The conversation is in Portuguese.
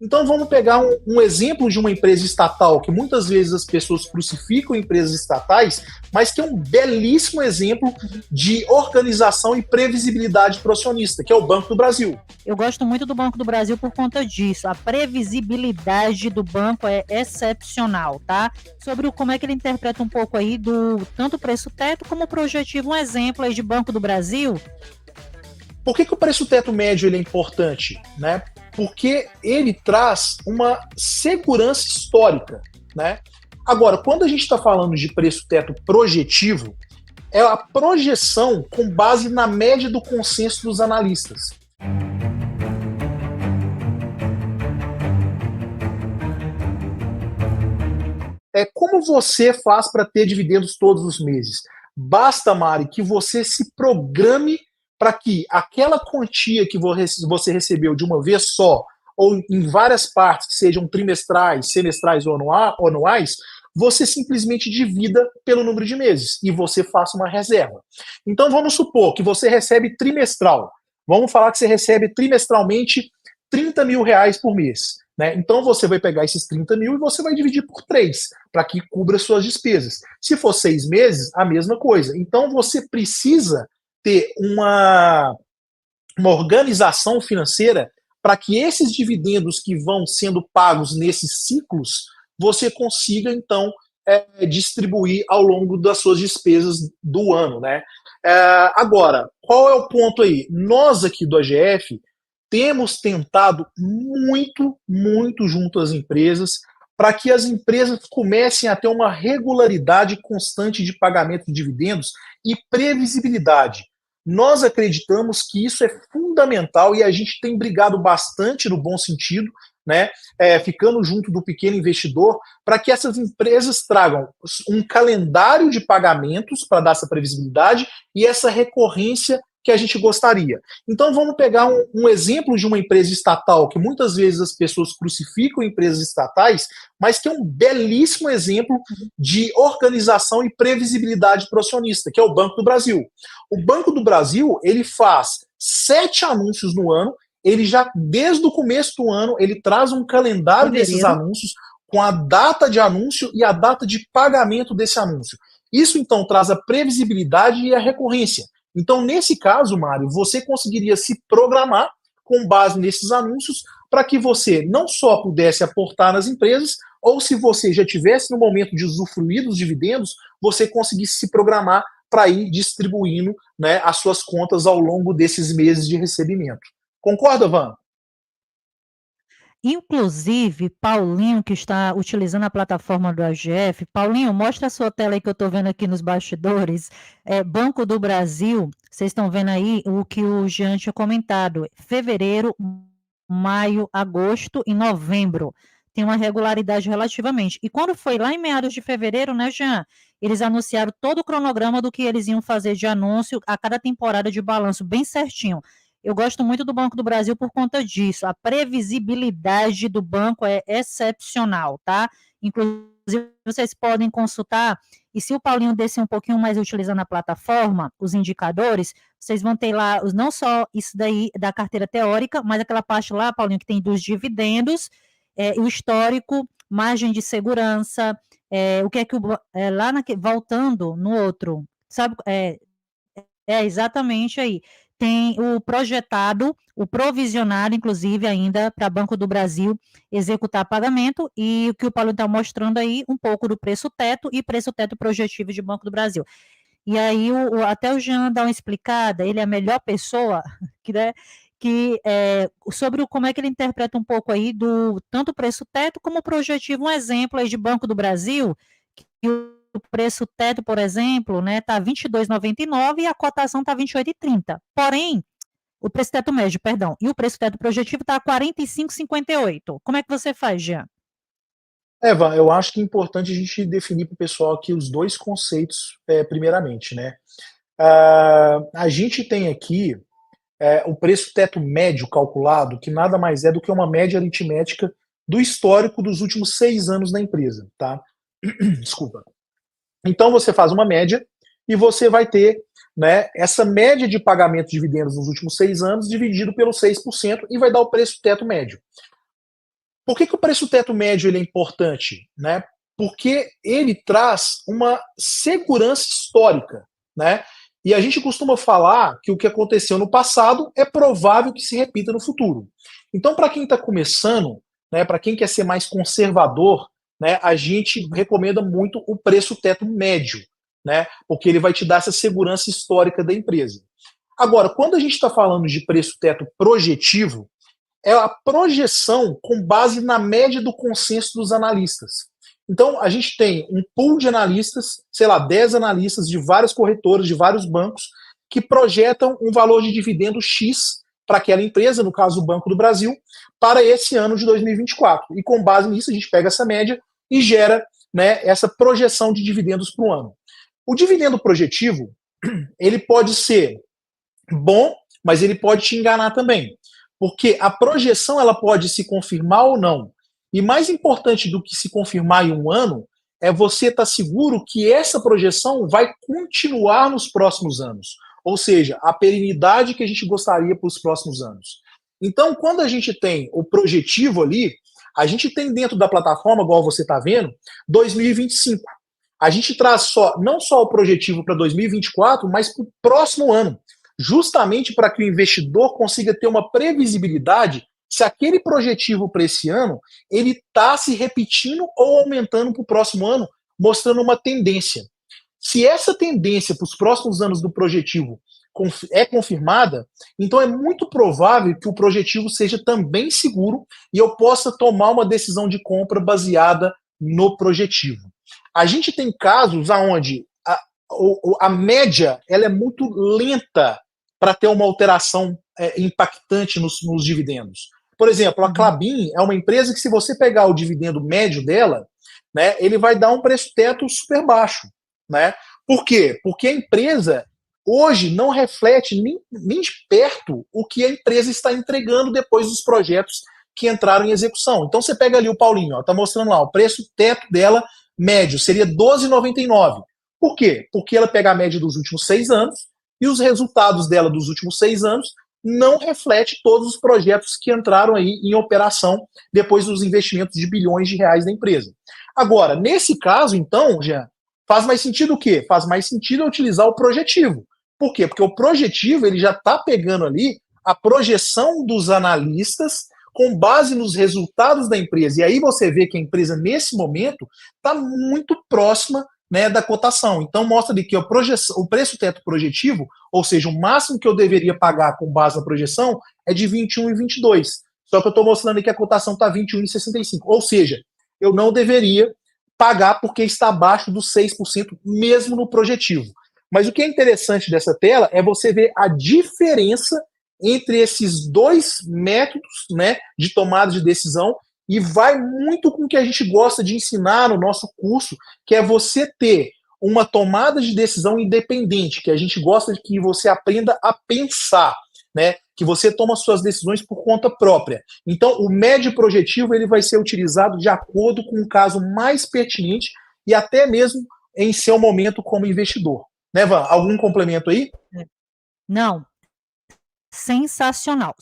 Então vamos pegar um exemplo de uma empresa estatal, que muitas vezes as pessoas crucificam empresas estatais, mas que é um belíssimo exemplo de organização e previsibilidade para o acionista, que é o Banco do Brasil. Eu gosto muito do Banco do Brasil por conta disso. A previsibilidade do banco é excepcional, tá? Sobre como é que ele interpreta um pouco aí do tanto preço teto como projetivo, um exemplo aí de Banco do Brasil. Por que o preço teto médio ele é importante? Né? Porque ele traz uma segurança histórica. Né? Agora, quando a gente está falando de preço teto projetivo, é a projeção com base na média do consenso dos analistas. Como você faz para ter dividendos todos os meses? Basta, Mari, que você se programe para que aquela quantia que você recebeu de uma vez só, ou em várias partes, que sejam trimestrais, semestrais ou anuais, você simplesmente divida pelo número de meses e você faça uma reserva. Então vamos supor que você recebe trimestral. Vamos falar que você recebe trimestralmente 30 mil reais por mês. Né? Então você vai pegar esses 30 mil e você vai dividir por 3, para que cubra suas despesas. Se for 6 meses, a mesma coisa. Então você precisa ter uma organização financeira para que esses dividendos que vão sendo pagos nesses ciclos, você consiga, então, distribuir ao longo das suas despesas do ano. Né? Agora, qual é o ponto aí? Nós aqui do AGF temos tentado muito junto às empresas para que as empresas comecem a ter uma regularidade constante de pagamento de dividendos e previsibilidade. Nós acreditamos que isso é fundamental e a gente tem brigado bastante no bom sentido, né, ficando junto do pequeno investidor, para que essas empresas tragam um calendário de pagamentos para dar essa previsibilidade e essa recorrência que a gente gostaria. Então vamos pegar um exemplo de uma empresa estatal, que muitas vezes as pessoas crucificam empresas estatais, mas que é um belíssimo exemplo de organização e previsibilidade para o acionista, que é o Banco do Brasil. O Banco do Brasil, ele faz 7 anúncios no ano, ele já, desde o começo do ano, ele traz um calendário desses Fevereiro. anúncios, com a data de anúncio e a data de pagamento desse anúncio. Isso, então, traz a previsibilidade e a recorrência. Então, nesse caso, Mário, você conseguiria se programar com base nesses anúncios para que você não só pudesse aportar nas empresas, ou se você já tivesse no momento de usufruir dos dividendos, você conseguisse se programar para ir distribuindo, né, as suas contas ao longo desses meses de recebimento. Concorda, Van? Inclusive, Paulinho, que está utilizando a plataforma do AGF, Paulinho, mostra a sua tela aí que eu estou vendo aqui nos bastidores. Banco do Brasil, vocês estão vendo aí o que o Jean tinha comentado. Fevereiro, maio, agosto e novembro. Tem uma regularidade relativamente. E quando foi lá em meados de fevereiro, né, Jean? Eles anunciaram todo o cronograma do que eles iam fazer de anúncio a cada temporada de balanço, bem certinho. Eu gosto muito do Banco do Brasil por conta disso. A previsibilidade do banco é excepcional, tá? Inclusive, vocês podem consultar, e se o Paulinho descer um pouquinho mais utilizando a plataforma, os indicadores, vocês vão ter lá não só isso daí da carteira teórica, mas aquela parte lá, Paulinho, que tem dos dividendos, o histórico, margem de segurança, o que é que lá voltando no outro, sabe? Exatamente aí. Tem o projetado, o provisionado, inclusive, ainda para Banco do Brasil executar pagamento, e o que o Paulo está mostrando aí, um pouco do preço teto e preço teto projetivo de Banco do Brasil. E aí, até o Jean dá uma explicada, ele é a melhor pessoa que, né, sobre como é que ele interpreta um pouco aí do tanto preço teto como projetivo. Um exemplo aí de Banco do Brasil, que o preço teto, por exemplo, né, está R$ 22,99 e a cotação está R$ 28,30. Porém, o preço teto médio, perdão, e o preço teto projetivo está R$ 45,58. Como é que você faz, Jean? Eva, eu acho que é importante a gente definir para o pessoal aqui os dois conceitos, primeiramente, né? A gente tem aqui o preço teto médio calculado, que nada mais é do que uma média aritmética do histórico dos últimos 6 anos da empresa, tá? Desculpa. Então você faz uma média e você vai ter, né, essa média de pagamento de dividendos nos últimos 6 anos dividido pelos 6% e vai dar o preço teto médio. Por que o preço teto médio ele é importante? Né? Porque ele traz uma segurança histórica, né? E a gente costuma falar que o que aconteceu no passado é provável que se repita no futuro. Então, para quem está começando, né, para quem quer ser mais conservador, né, a gente recomenda muito o preço teto médio, né, porque ele vai te dar essa segurança histórica da empresa. Agora, quando a gente está falando de preço teto projetivo, é a projeção com base na média do consenso dos analistas. Então, a gente tem um pool de analistas, sei lá, 10 analistas de várias corretoras, de vários bancos, que projetam um valor de dividendo X para aquela empresa, no caso o Banco do Brasil, para esse ano de 2024. E com base nisso, a gente pega essa média e gera, né, essa projeção de dividendos para o ano. O dividendo projetivo, ele pode ser bom, mas ele pode te enganar também. Porque a projeção ela pode se confirmar ou não. E mais importante do que se confirmar em um ano é você estar seguro que essa projeção vai continuar nos próximos anos. Ou seja, a perenidade que a gente gostaria para os próximos anos. Então, quando a gente tem o projetivo ali, a gente tem dentro da plataforma, igual você está vendo, 2025. A gente traz não só o projetivo para 2024, mas para o próximo ano. Justamente para que o investidor consiga ter uma previsibilidade se aquele projetivo para esse ano ele está se repetindo ou aumentando para o próximo ano, mostrando uma tendência. Se essa tendência para os próximos anos do projetivo é confirmada, então é muito provável que o projetivo seja também seguro e eu possa tomar uma decisão de compra baseada no projetivo. A gente tem casos onde a média ela é muito lenta para ter uma alteração impactante nos dividendos. Por exemplo, a Klabin é uma empresa que, se você pegar o dividendo médio dela, né, ele vai dar um preço teto super baixo. Né? Por quê? Porque a empresa hoje não reflete nem de perto o que a empresa está entregando depois dos projetos que entraram em execução. Então você pega ali o Paulinho, está mostrando lá, o preço teto dela médio seria R$12,99. Por quê? Porque ela pega a média dos últimos 6 anos e os resultados dela dos últimos 6 anos não reflete todos os projetos que entraram aí em operação depois dos investimentos de bilhões de reais da empresa. Agora, nesse caso, então, Jean, faz mais sentido o quê? Faz mais sentido utilizar o projetivo. Por quê? Porque o projetivo ele já está pegando ali a projeção dos analistas com base nos resultados da empresa. E aí você vê que a empresa, nesse momento, está muito próxima, né, da cotação. Então mostra ali que o preço teto projetivo, ou seja, o máximo que eu deveria pagar com base na projeção é de 21,22. Só que eu estou mostrando que a cotação está 21,65. Ou seja, eu não deveria pagar porque está abaixo dos 6% mesmo no projetivo. Mas o que é interessante dessa tela é você ver a diferença entre esses dois métodos, né, de tomada de decisão, e vai muito com o que a gente gosta de ensinar no nosso curso, que é você ter uma tomada de decisão independente, que a gente gosta de que você aprenda a pensar, né? Que você toma suas decisões por conta própria. Então, o médio projetivo ele vai ser utilizado de acordo com o caso mais pertinente e até mesmo em seu momento como investidor. Né, Van? Algum complemento aí? Não. Sensacional.